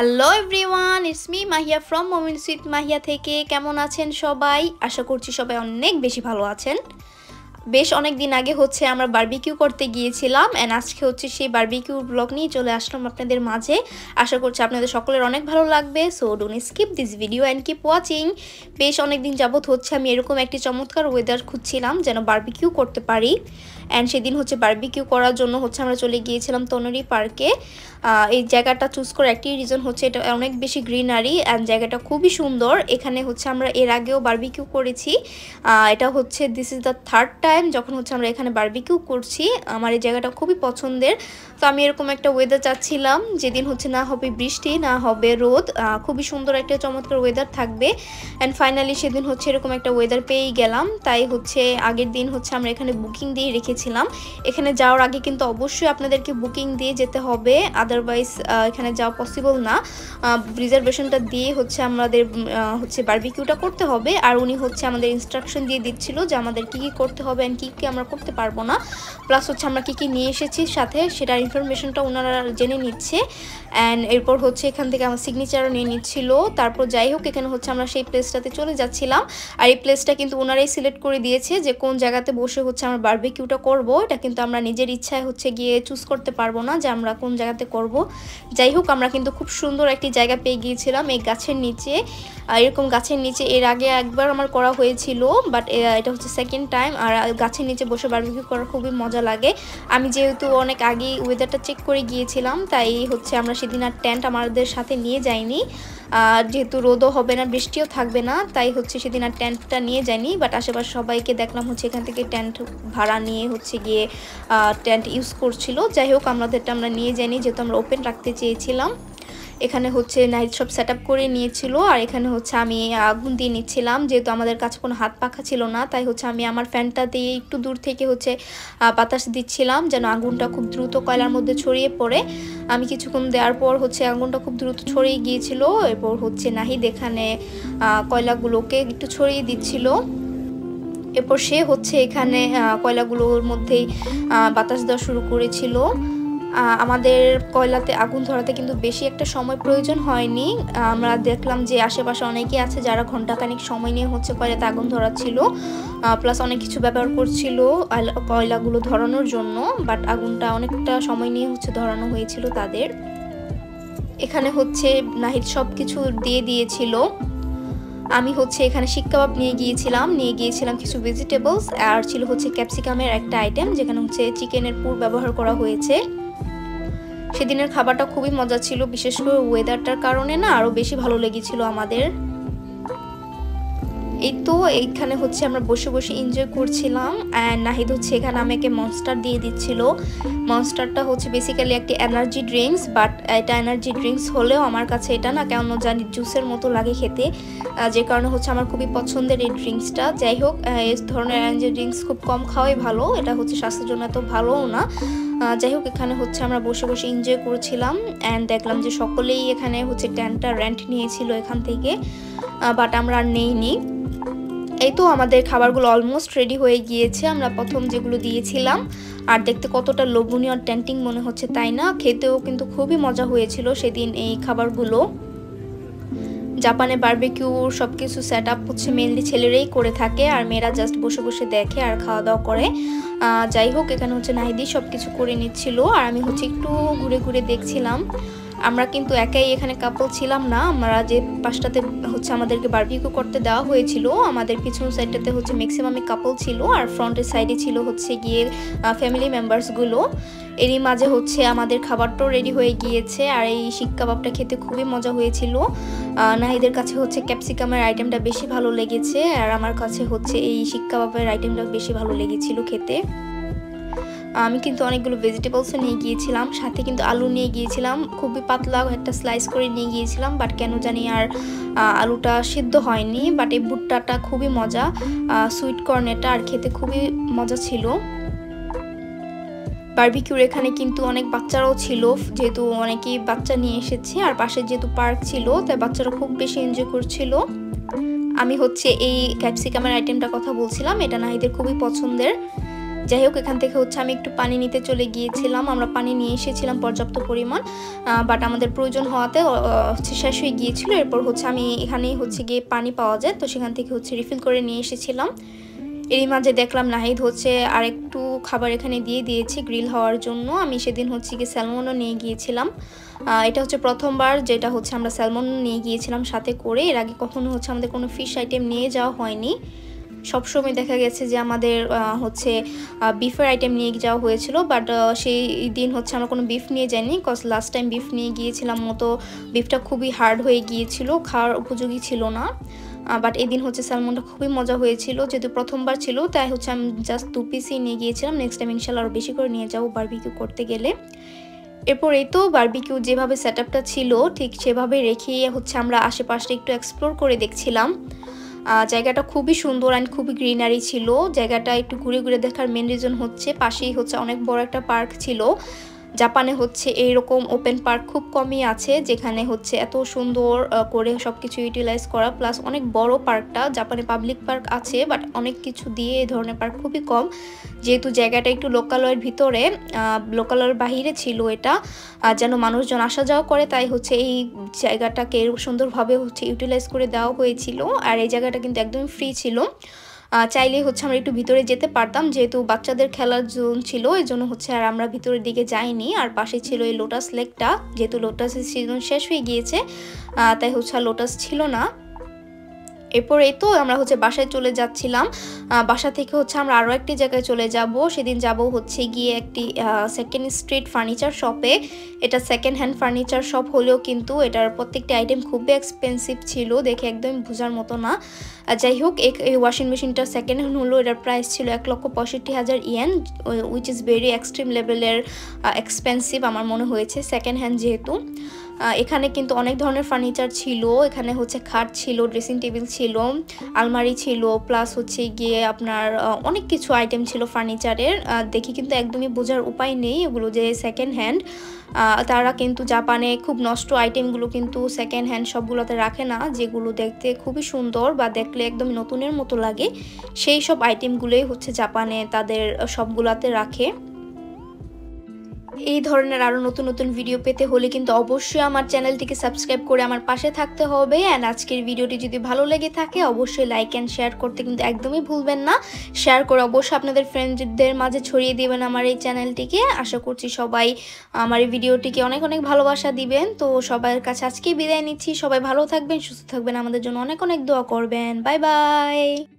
Hello everyone, it's me Mahiya from moments with Mahiya থেকে। কেমন আছেন সবাই? আশা করছি সবাই অনেক বেশি ভালো আছেন। বেশ অনেক দিন আগে আমরা বারবিকিউ করতে গিয়েছিলাম এন্ড আজকে সেই বারবিকিউ ব্লগ নিয়ে চলে আসলাম আপনাদের মাঝে। আশা করছি আপনাদের সকলের অনেক ভালো লাগবে। So don't skip this video and keep watching. বেশ অনেক দিন যাবত আমি এরকম একটি চমৎকার ওয়েদার খুঁজছিলাম যেন বারবিকিউ করতে পারি। এন্ড সেদিন বারবিকিউ করার জন্য আমরা চলে গিয়েছিলাম তনুরি পার্কে। এই জায়গাটা চুজ করার একটি রিজন এটা অনেক বেশি গ্রিনারি এন্ড জায়গাটা খুবই সুন্দর। এখানে আমরা এর আগেও বারবিকিউ করেছি। এটা this is the third time যখন আমরা এখানে বারবিকিউ করছি। আমার এই জায়গাটা খুবই পছন্দের। তো আমি এরকম একটা ওয়েদার চাচ্ছিলাম যেদিন না হবে বৃষ্টি না হবে রোদ, খুবই সুন্দর একটা চমৎকার ওয়েদার থাকবে। এন্ড ফাইনালি সেদিন এরকম একটা ওয়েদার পেয়েই গেলাম। তাই আগের দিন আমরা এখানে বুকিং দিয়ে রেখেছিলাম। এখানে যাওয়ার আগে কিন্তু অবশ্যই আপনাদেরকে বুকিং দিয়ে যেতে হবে, আদারওয়াইজ এখানে যাওয়া পসিবল না। রিজার্ভেশনটা দিয়ে আমাদের বারবিকিউটা করতে হবে। আর উনি আমাদের ইনস্ট্রাকশন দিয়ে দিচ্ছিল যে আমাদের কি কি করতে হবে এন্ড কি কি আমরা করতে পারবো না, প্লাস আমরা কি কি নিয়ে এসেছি সাথে সেটার ইনফরমেশনটা ওনারা জেনে নিচ্ছে। অ্যান্ড এরপর এখান থেকে আমার সিগনেচারও নিয়ে নিচ্ছিল। তারপর যাই হোক এখানে আমরা সেই প্লেসটাতে চলে যাচ্ছিলাম। আর এই প্লেসটা কিন্তু ওনারাই সিলেক্ট করে দিয়েছে যে কোন জায়গাতে বসে আমরা বারবিকিউটা করব। এটা কিন্তু আমরা নিজের ইচ্ছায় গিয়ে চুজ করতে পারবো না যে আমরা কোন জায়গাতে করব। যাই হোক আমরা কিন্তু খুব সুন্দর একটি জায়গা পেয়ে গিয়েছিলাম এই গাছের নিচে। এরকম গাছের নিচে এর আগে একবার আমার করা হয়েছিল, বাট এটা সেকেন্ড টাইম। আর গাছের নিচে বসে বারবিকিউ করা খুবই মজা লাগে। আমি যেহেতু অনেক আগেই ওয়েদারটা চেক করে গিয়েছিলাম তাই আমরা সেদিন আর টেন্ট আমাদের সাথে নিয়ে যাইনি। যেহেতু রোদও হবে না বৃষ্টিও থাকবে না তাই সেদিন আর টেন্টটা নিয়ে যাইনি। বাট আশেপাশে সবাইকে দেখলাম এখান থেকে টেন্ট ভাড়া নিয়ে গিয়ে টেন্ট ইউজ করছিল। যাই হোক আমাদেরটা আমরা নিয়ে যাইনি যেহেতু আমরা ওপেন রাখতে চেয়েছিলাম। এখানে নাইট সব সেট আপ করে নিয়েছিল। আর এখানে আমি আগুন দিয়ে নিচ্ছিলাম যেহেতু আমাদের কাছে কোনো হাত পাখা ছিল না। তাই আমি আমার ফ্যানটা দিয়ে একটু দূর থেকে বাতাস দিচ্ছিলাম যেন আগুনটা খুব দ্রুত কয়লার মধ্যে ছড়িয়ে পড়ে। আমি কিছুক্ষণ দেওয়ার পর আগুনটা খুব দ্রুত ছড়িয়ে গিয়েছিল। এরপর নাহিদ এখানে কয়লাগুলোকে একটু ছড়িয়ে দিচ্ছিল। এরপর সে এখানে কয়লাগুলোর মধ্যেই বাতাস দেওয়া শুরু করেছিল। আমাদের কয়লাতে আগুন ধরাতে কিন্তু বেশি একটা সময় প্রয়োজন হয়নি। আমরা দেখলাম যে আশেপাশে অনেকেই আছে যারা ঘন্টাখানিক সময় নিয়ে কয়লাতে আগুন ধরাচ্ছিল, প্লাস অনেক কিছু ব্যবহার করছিল কয়লাগুলো ধরানোর জন্য। বাট আগুনটা অনেকটা সময় নিয়ে ধরানো হয়েছিল তাদের। এখানে নাহিদ সব কিছু দিয়ে দিয়েছিল। আমি এখানে শিক কাবাব নিয়ে গিয়েছিলাম কিছু ভেজিটেবলস। আর ছিল ক্যাপসিকামের একটা আইটেম যেখানে চিকেনের পুর ব্যবহার করা হয়েছে। সেদিনের খাবারটা খুবই মজা ছিল, বিশেষ করে ওয়েদারটার কারণে না আরো বেশি ভালো লেগেছিল আমাদের। এই তো এইখানে আমরা বসে বসে এনজয় করছিলাম। অ্যান্ড নাহিদ এখানে আমাকে মনস্টার দিয়ে দিচ্ছিল। মনস্টারটা বেসিক্যালি একটি এনার্জি ড্রিঙ্কস, বাট এটা এনার্জি ড্রিঙ্কস হলেও আমার কাছে এটা না কেমন জানি জুসের মতো লাগে খেতে, যে কারণে আমার খুবই পছন্দের এই ড্রিঙ্কসটা। যাই হোক এই ধরনের এনার্জি ড্রিঙ্কস খুব কম খাওয়াই ভালো, এটা স্বাস্থ্যের জন্য এত ভালোও না। যাই হোক এখানে আমরা বসে বসে এনজয় করছিলাম। অ্যান্ড দেখলাম যে সকলেই এখানে টেন্টটা রেন্ট নিয়েছিল এখান থেকে, বাট আমরা আর নেইনি। এই তো আমাদের খাবারগুলো অলমোস্ট রেডি হয়ে গিয়েছে। আমরা প্রথম যেগুলো দিয়েছিলাম আর দেখতে কতটা লোভনীয় আর টেন্টিং মনে হচ্ছে তাই না, খেতেও কিন্তু খুবই মজা হয়েছিল সেদিন এই খাবারগুলো। জাপানে বারবিকিউ সবকিছু সেট আপ মেনলি ছেলেরাই করে থাকে আর মেয়েরা জাস্ট বসে বসে দেখে আর খাওয়া দাওয়া করে। যাই হোক এখানে নাহিদি সবকিছু করে নিচ্ছিল আর আমি একটু ঘুরে ঘুরে দেখছিলাম। আমরা কিন্তু একাই এখানে কাপল ছিলাম না, আমরা যে পাশটাতে আমাদেরকে বারবিকিউ করতে দেওয়া হয়েছিল আমাদের পিছন সাইডটাতে ম্যাক্সিমামই কাপল ছিল আর ফ্রন্টের সাইডে ছিল গিয়ে ফ্যামিলি মেম্বার্সগুলো। এরই মাঝে আমাদের খাবারটাও রেডি হয়ে গিয়েছে। আর এই শিক কাবাবটা খেতে খুবই মজা হয়েছিল। নাহিদের কাছে ক্যাপসিকামের আইটেমটা বেশি ভালো লেগেছে আর আমার কাছে এই শিক কাবাবের আইটেমটা বেশি ভালো লেগেছিল খেতে। আমি কিন্তু অনেকগুলো ভেজিটেবলসও নিয়ে গিয়েছিলাম, সাথে কিন্তু আলু নিয়ে গিয়েছিলাম, খুবই পাতলা একটা স্লাইস করে নিয়ে গিয়েছিলাম। বাট কেন জানি আর আলুটা সিদ্ধ হয়নি। বাট এই ভুট্টাটা খুবই মজা, সুইট কর্ন এটা, আর খেতে খুবই মজা ছিল। বারবিকিউর এখানে কিন্তু অনেক বাচ্চারাও ছিল, যেহেতু অনেকেই বাচ্চা নিয়ে এসেছে আর পাশে যেহেতু পার্ক ছিল তাই বাচ্চারা খুব বেশি এনজয় করছিল। আমি এই ক্যাপসিকামের আইটেমটার কথা বলছিলাম, এটা নাহিদের খুবই পছন্দের। যাই হোক, এখান থেকে হচ্ছে আমি একটু পানি নিতে চলে গিয়েছিলাম। আমরা পানি নিয়ে এসেছিলাম পর্যাপ্ত পরিমাণ, বাট আমাদের প্রয়োজন হওয়াতে হচ্ছে শেষ হয়ে গিয়েছিল। এরপর হচ্ছে আমি এখানেই হচ্ছে গিয়ে পানি পাওয়া যায়, তো সেখান থেকে হচ্ছে রিফিল করে নিয়ে এসেছিলাম। এরই মাঝে দেখলাম নাহিদ হচ্ছে আর একটু খাবার এখানে দিয়ে দিয়েছে গ্রিল হওয়ার জন্য। আমি সেদিন হচ্ছে গিয়ে স্যালমনও নিয়ে গিয়েছিলাম। এটা হচ্ছে প্রথমবার যেটা হচ্ছে আমরা স্যালমন নিয়ে গিয়েছিলাম সাথে করে। এর আগে কখনো হচ্ছে আমাদের কোনো ফিশ আইটেম নিয়ে যাওয়া হয়নি। সবসময় দেখা গেছে যে আমাদের হচ্ছে বিফের আইটেম নিয়ে যাওয়া হয়েছিল, বাট সেই দিন হচ্ছে আমরা কোনো বিফ নিয়ে যাইনি, কজ লাস্ট টাইম বিফ নিয়ে গিয়েছিলাম মতো বিফটা খুবই হার্ড হয়ে গিয়েছিল, খাওয়ার উপযোগী ছিল না। বাট এদিন হচ্ছে স্যালমনটা খুবই মজা হয়েছিল, যেহেতু প্রথমবার ছিল তাই হচ্ছে আমি জাস্ট 2 পিসই নিয়ে গিয়েছিলাম। নেক্সট টাইম ইনশাল্লাহ আরও বেশি করে নিয়ে যাবো বারবিকিউ করতে গেলে। এরপর এই তো বারবিকিউ যেভাবে সেটআপটা ছিল ঠিক সেভাবে রেখে হচ্ছে আমরা আশেপাশে একটু এক্সপ্লোর করে দেখছিলাম। জায়গাটা খুবই সুন্দর অ্যান্ড খুবই গ্রিনারি ছিল। জায়গাটা একটু ঘুরে ঘুরে দেখার মেন রিজন হচ্ছে পাশেই হচ্ছে অনেক বড় একটা পার্ক ছিল। জাপানে হচ্ছে এইরকম ওপেন পার্ক খুব কমই আছে, যেখানে হচ্ছে এত সুন্দর করে সব কিছু ইউটিলাইজ করা, প্লাস অনেক বড় পার্কটা। জাপানে পাবলিক পার্ক আছে বাট অনেক কিছু দিয়ে এই ধরনের পার্ক খুবই কম। যেহেতু জায়গাটা একটু লোকালয়ের ভিতরে, লোকালয়ের বাহিরে ছিল এটা, যেন মানুষজন আসা যাওয়া করে, তাই হচ্ছে এই জায়গাটাকে সুন্দরভাবে হচ্ছে ইউটিলাইজ করে দেওয়া হয়েছিল। আর এই জায়গাটা কিন্তু একদমই ফ্রি ছিল, চাইলে হচ্ছে আমরা একটু ভিতরে যেতে পারতাম, যেহেতু বাচ্চাদের খেলার জোন ছিল এই জন্য হচ্ছে আর আমরা ভিতরের দিকে যাইনি। আর পাশে ছিল এই লোটাস লেকটা, যেহেতু লোটাসের সিজন শেষ হয়ে গিয়েছে তাই হচ্ছে আর লোটাস ছিল না। এরপর এই তো আমরা হচ্ছে বাসায় চলে যাচ্ছিলাম। বাসা থেকে হচ্ছে আমরা আরও একটি জায়গায় চলে যাব। সেদিন যাব হচ্ছে গিয়ে একটি সেকেন্ড স্ট্রিট ফার্নিচার শপে। এটা সেকেন্ড হ্যান্ড ফার্নিচার শপ হলেও কিন্তু এটার প্রত্যেকটি আইটেম খুবই এক্সপেন্সিভ ছিল, দেখে একদমই বোঝার মতো না। যাই হোক, এই ওয়াশিং মেশিনটা সেকেন্ড হ্যান্ড হলো, এটার প্রাইস ছিল 1,65,000 yen, which is very extreme লেভেলের এক্সপেন্সিভ আমার মনে হয়েছে সেকেন্ড হ্যান্ড যেহেতু। এখানে কিন্তু অনেক ধরনের ফার্নিচার ছিল। এখানে হচ্ছে খাট ছিল, ড্রেসিং টেবিল ছিল, আলমারি ছিল, প্লাস হচ্ছে গিয়ে আপনার অনেক কিছু আইটেম ছিল ফার্নিচারের। দেখি কিন্তু একদমই বোঝার উপায় নেই এগুলো যে সেকেন্ড হ্যান্ড। তারা কিন্তু জাপানে খুব নষ্ট আইটেমগুলো কিন্তু সেকেন্ড হ্যান্ড সবগুলোতে রাখে না, যেগুলো দেখতে খুবই সুন্দর বা দেখলে একদম নতুনের মতো লাগে সেই সব আইটেমগুলোই হচ্ছে জাপানে তাদের সবগুলাতে রাখে। এই ধরনের আরও নতুন নতুন ভিডিও পেতে হলে কিন্তু অবশ্যই আমার চ্যানেলটিকে সাবস্ক্রাইব করে আমার পাশে থাকতে হবে। অ্যান্ড আজকের ভিডিওটি যদি ভালো লেগে থাকে অবশ্যই লাইক অ্যান্ড শেয়ার করতে কিন্তু একদমই ভুলবেন না। শেয়ার করে অবশ্যই আপনাদের ফ্রেন্ডদের মাঝে ছড়িয়ে দিবেন আমার এই চ্যানেলটিকে। আশা করছি সবাই আমার এই ভিডিওটিকে অনেক অনেক ভালোবাসা দিবেন। তো সবার কাছে আজকেই বিদায় নিচ্ছি। সবাই ভালো থাকবেন, সুস্থ থাকবেন, আমাদের জন্য অনেক অনেক দোয়া করবেন। Bye bye.